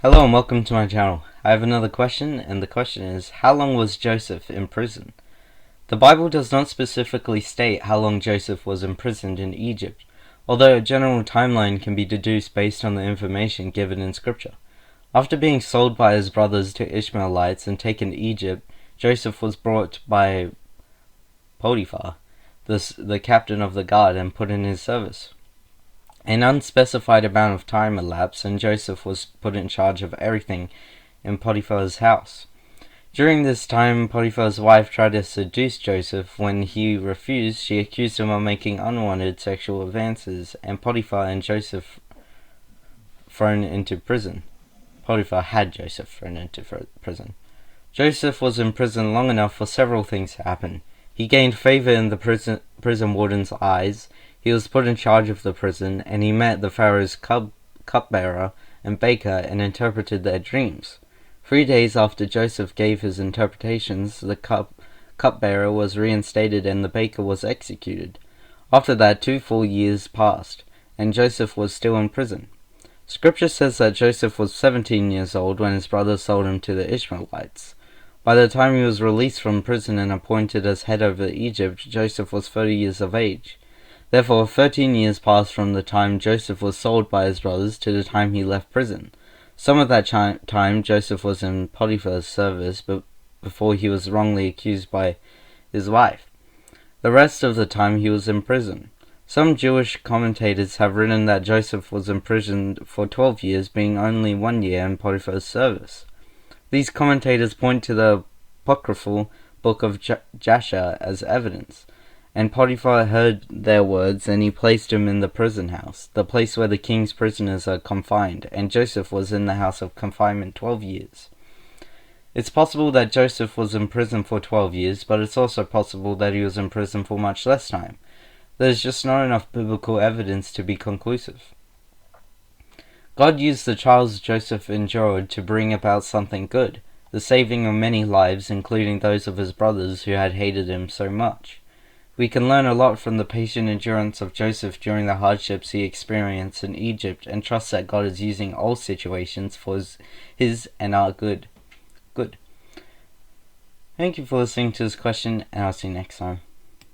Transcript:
Hello and welcome to my channel. I have another question, and the question is, how long was Joseph in prison? The Bible does not specifically state how long Joseph was imprisoned in Egypt, although a general timeline can be deduced based on the information given in Scripture. After being sold by his brothers to Ishmaelites and taken to Egypt, Joseph was brought by Potiphar, the captain of the guard, and put in his service. An unspecified amount of time elapsed, and Joseph was put in charge of everything in Potiphar's house. During this time, Potiphar's wife tried to seduce Joseph. When he refused, she accused him of making unwanted sexual advances, and Potiphar and Joseph thrown into prison. Potiphar had Joseph thrown into prison. Joseph was in prison long enough for several things to happen. He gained favor in the prison warden's eyes. He was put in charge of the prison, and he met the Pharaoh's cupbearer and baker and interpreted their dreams. 3 days after Joseph gave his interpretations, the cupbearer was reinstated and the baker was executed. After that, 2 full years passed, and Joseph was still in prison. Scripture says that Joseph was 17 years old when his brothers sold him to the Ishmaelites. By the time he was released from prison and appointed as head over Egypt, Joseph was 30 years of age. Therefore, 13 years passed from the time Joseph was sold by his brothers to the time he left prison. Some of that time Joseph was in Potiphar's service, but before he was wrongly accused by his wife. The rest of the time he was in prison. Some Jewish commentators have written that Joseph was imprisoned for 12 years, being only 1 year in Potiphar's service. These commentators point to the apocryphal book of Jasher as evidence. And Potiphar heard their words, and he placed him in the prison house, the place where the king's prisoners are confined, and Joseph was in the house of confinement 12 years. It's possible that Joseph was in prison for 12 years, but it's also possible that he was in prison for much less time. There's just not enough biblical evidence to be conclusive. God used the trials Joseph endured to bring about something good, the saving of many lives, including those of his brothers who had hated him so much. We can learn a lot from the patient endurance of Joseph during the hardships he experienced in Egypt, and trust that God is using all situations for his and our good. Thank you for listening to this question, and I'll see you next time.